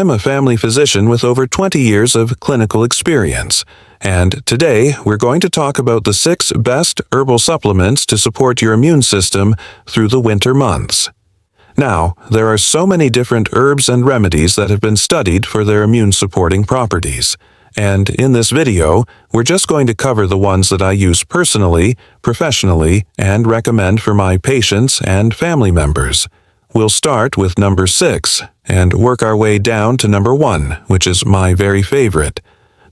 I'm a family physician with over 20 years of clinical experience, and today we're going to talk about the 6 best herbal supplements to support your immune system through the winter months. Now, there are so many different herbs and remedies that have been studied for their immune-supporting properties, and in this video, we're just going to cover the ones that I use personally, professionally, and recommend for my patients and family members. We'll start with number 6 and work our way down to number 1, which is my very favorite.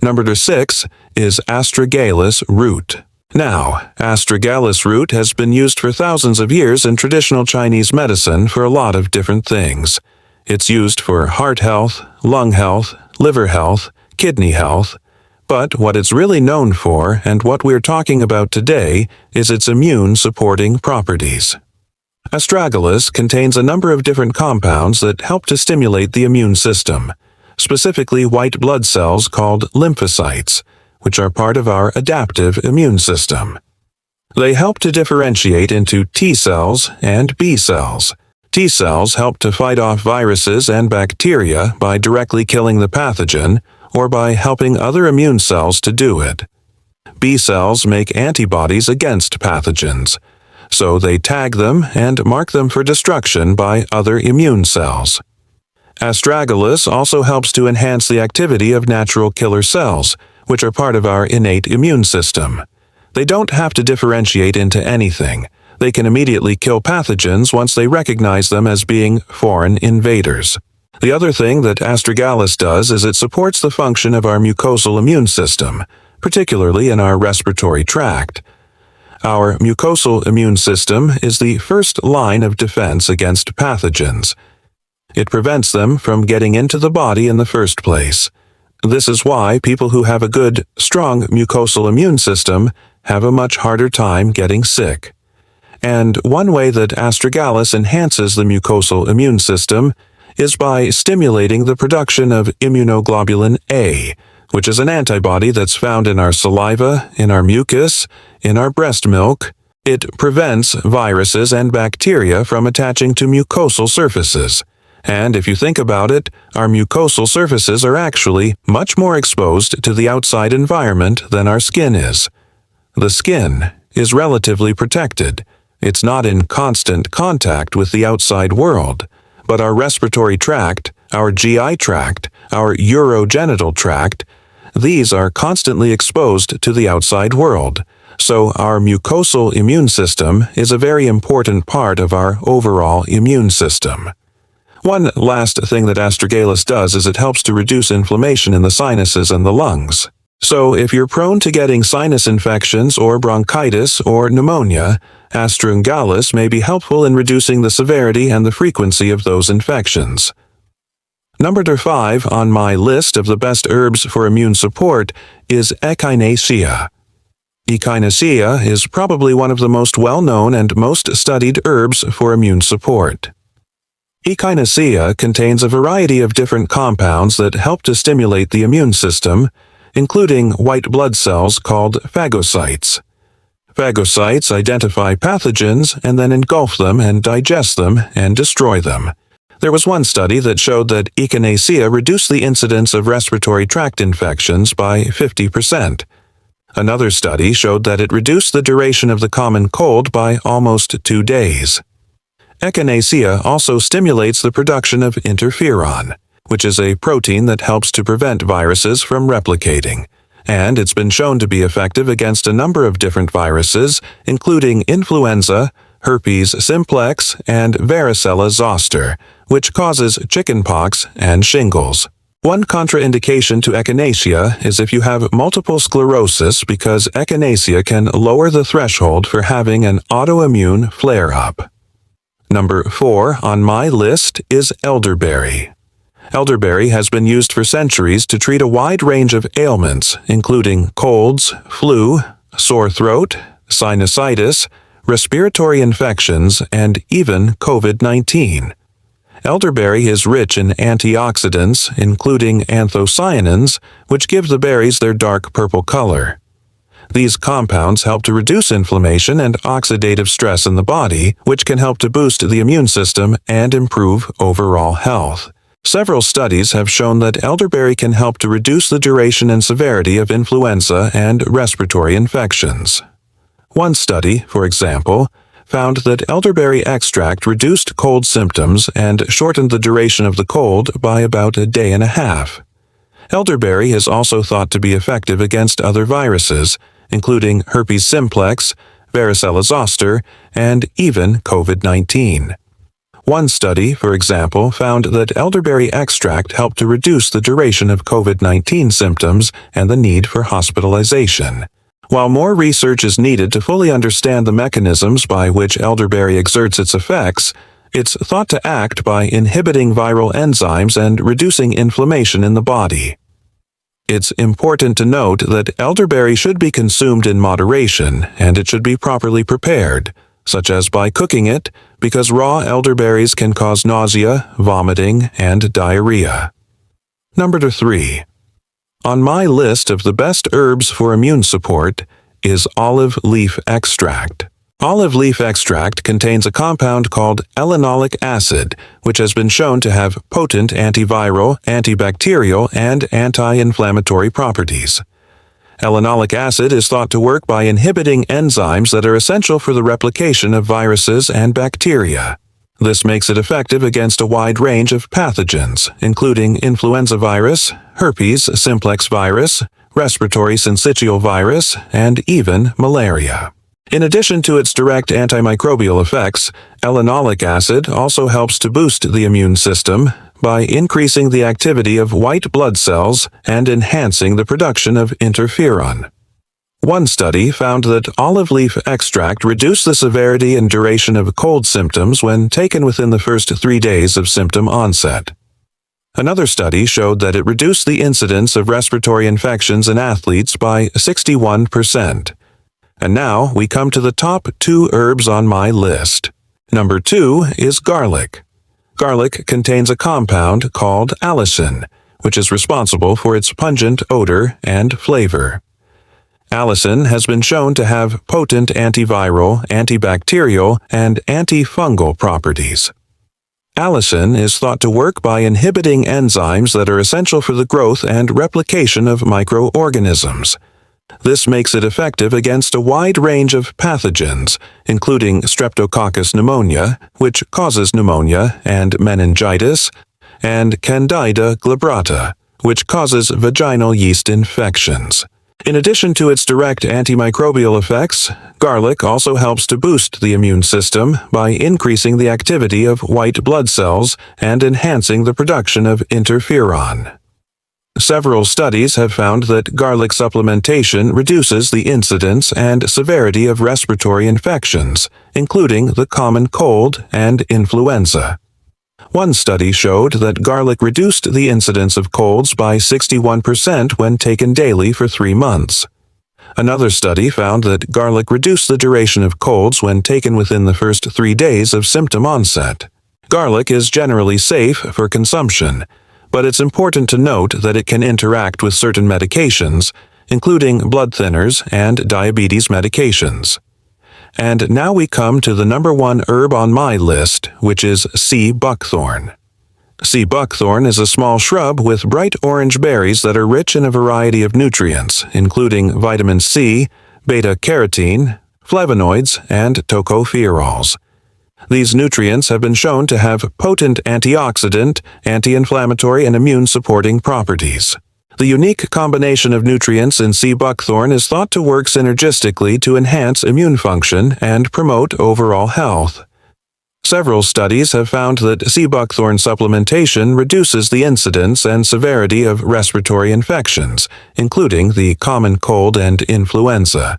Number 6 is astragalus root. Now, astragalus root has been used for thousands of years in traditional Chinese medicine for a lot of different things. It's used for heart health, lung health, liver health, kidney health. But what it's really known for, and what we're talking about today, is its immune-supporting properties. Astragalus contains a number of different compounds that help to stimulate the immune system, specifically white blood cells called lymphocytes, which are part of our adaptive immune system. They help to differentiate into T cells and B cells. T cells help to fight off viruses and bacteria by directly killing the pathogen or by helping other immune cells to do it. B cells make antibodies against pathogens, so they tag them and mark them for destruction by other immune cells. Astragalus also helps to enhance the activity of natural killer cells, which are part of our innate immune system. They don't have to differentiate into anything. They can immediately kill pathogens once they recognize them as being foreign invaders. The other thing that astragalus does is it supports the function of our mucosal immune system, particularly in our respiratory tract. Our mucosal immune system is the first line of defense against pathogens. It prevents them from getting into the body in the first place. This is why people who have a good, strong mucosal immune system have a much harder time getting sick. And one way that astragalus enhances the mucosal immune system is by stimulating the production of immunoglobulin A, which is an antibody that's found in our saliva, in our mucus, in our breast milk. It prevents viruses and bacteria from attaching to mucosal surfaces. And if you think about it, our mucosal surfaces are actually much more exposed to the outside environment than our skin is. The skin is relatively protected. It's not in constant contact with the outside world. But our respiratory tract, our GI tract, our urogenital tract, these are constantly exposed to the outside world. So our mucosal immune system is a very important part of our overall immune system. One last thing that astragalus does is it helps to reduce inflammation in the sinuses and the lungs. So if you're prone to getting sinus infections or bronchitis or pneumonia, astragalus may be helpful in reducing the severity and the frequency of those infections. Number 5 on my list of the best herbs for immune support is Echinacea. Echinacea is probably one of the most well-known and most studied herbs for immune support. Echinacea contains a variety of different compounds that help to stimulate the immune system, including white blood cells called phagocytes. Phagocytes identify pathogens and then engulf them and digest them and destroy them. There was one study that showed that Echinacea reduced the incidence of respiratory tract infections by 50%. Another study showed that it reduced the duration of the common cold by almost 2 days. Echinacea also stimulates the production of interferon, which is a protein that helps to prevent viruses from replicating. And it's been shown to be effective against a number of different viruses, including influenza, herpes simplex, and varicella zoster, which causes chickenpox and shingles. One contraindication to Echinacea is if you have multiple sclerosis, because Echinacea can lower the threshold for having an autoimmune flare-up. Number 4 on my list is elderberry. Elderberry has been used for centuries to treat a wide range of ailments, including colds, flu, sore throat, sinusitis, respiratory infections, and even COVID-19. Elderberry is rich in antioxidants, including anthocyanins, which give the berries their dark purple color. These compounds help to reduce inflammation and oxidative stress in the body, which can help to boost the immune system and improve overall health. Several studies have shown that elderberry can help to reduce the duration and severity of influenza and respiratory infections. One study, for example, found that elderberry extract reduced cold symptoms and shortened the duration of the cold by about a day and a half. Elderberry is also thought to be effective against other viruses, including herpes simplex, varicella zoster, and even COVID-19. One study, for example, found that elderberry extract helped to reduce the duration of COVID-19 symptoms and the need for hospitalization. While more research is needed to fully understand the mechanisms by which elderberry exerts its effects, it's thought to act by inhibiting viral enzymes and reducing inflammation in the body. It's important to note that elderberry should be consumed in moderation, and it should be properly prepared, such as by cooking it, because raw elderberries can cause nausea, vomiting, and diarrhea. Number 3. On my list of the best herbs for immune support is olive leaf extract. Olive leaf extract contains a compound called elenolic acid, which has been shown to have potent antiviral, antibacterial, and anti-inflammatory properties. Elenolic acid is thought to work by inhibiting enzymes that are essential for the replication of viruses and bacteria. This makes it effective against a wide range of pathogens, including influenza virus, herpes simplex virus, respiratory syncytial virus, and even malaria. In addition to its direct antimicrobial effects, elenolic acid also helps to boost the immune system by increasing the activity of white blood cells and enhancing the production of interferon. One study found that olive leaf extract reduced the severity and duration of cold symptoms when taken within the first 3 days of symptom onset. Another study showed that it reduced the incidence of respiratory infections in athletes by 61%. And now we come to the top 2 herbs on my list. Number 2 is garlic. Garlic contains a compound called allicin, which is responsible for its pungent odor and flavor. Allicin has been shown to have potent antiviral, antibacterial, and antifungal properties. Allicin is thought to work by inhibiting enzymes that are essential for the growth and replication of microorganisms. This makes it effective against a wide range of pathogens, including Streptococcus pneumonia, which causes pneumonia and meningitis, and Candida glabrata, which causes vaginal yeast infections. In addition to its direct antimicrobial effects, garlic also helps to boost the immune system by increasing the activity of white blood cells and enhancing the production of interferon. Several studies have found that garlic supplementation reduces the incidence and severity of respiratory infections, including the common cold and influenza. One study showed that garlic reduced the incidence of colds by 61% when taken daily for 3 months. Another study found that garlic reduced the duration of colds when taken within the first 3 days of symptom onset. Garlic is generally safe for consumption, but it's important to note that it can interact with certain medications, including blood thinners and diabetes medications. And now we come to the number 1 herb on my list, which is sea buckthorn. Sea buckthorn is a small shrub with bright orange berries that are rich in a variety of nutrients, including vitamin C, beta-carotene, flavonoids, and tocopherols. These nutrients have been shown to have potent antioxidant, anti-inflammatory, and immune-supporting properties. The unique combination of nutrients in sea buckthorn is thought to work synergistically to enhance immune function and promote overall health. Several studies have found that sea buckthorn supplementation reduces the incidence and severity of respiratory infections, including the common cold and influenza.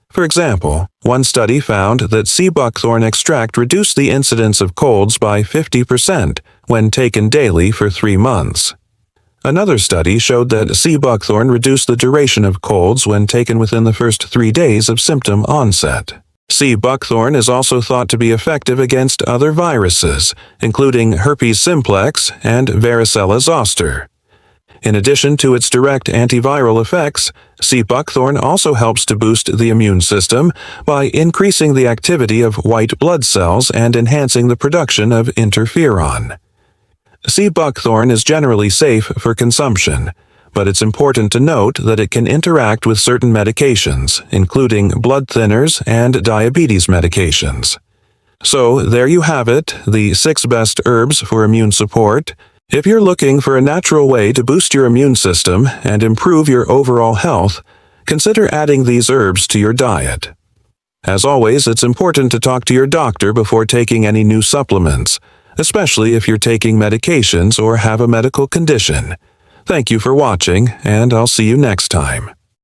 For example, one study found that sea buckthorn extract reduced the incidence of colds by 50% when taken daily for 3 months. Another study showed that sea buckthorn reduced the duration of colds when taken within the first 3 days of symptom onset. Sea buckthorn is also thought to be effective against other viruses, including herpes simplex and varicella zoster. In addition to its direct antiviral effects, sea buckthorn also helps to boost the immune system by increasing the activity of white blood cells and enhancing the production of interferon. Sea buckthorn is generally safe for consumption, but it's important to note that it can interact with certain medications, including blood thinners and diabetes medications. So there you have it, the 6 best herbs for immune support. If you're looking for a natural way to boost your immune system and improve your overall health, consider adding these herbs to your diet. As always, it's important to talk to your doctor before taking any new supplements, especially if you're taking medications or have a medical condition. Thank you for watching, and I'll see you next time.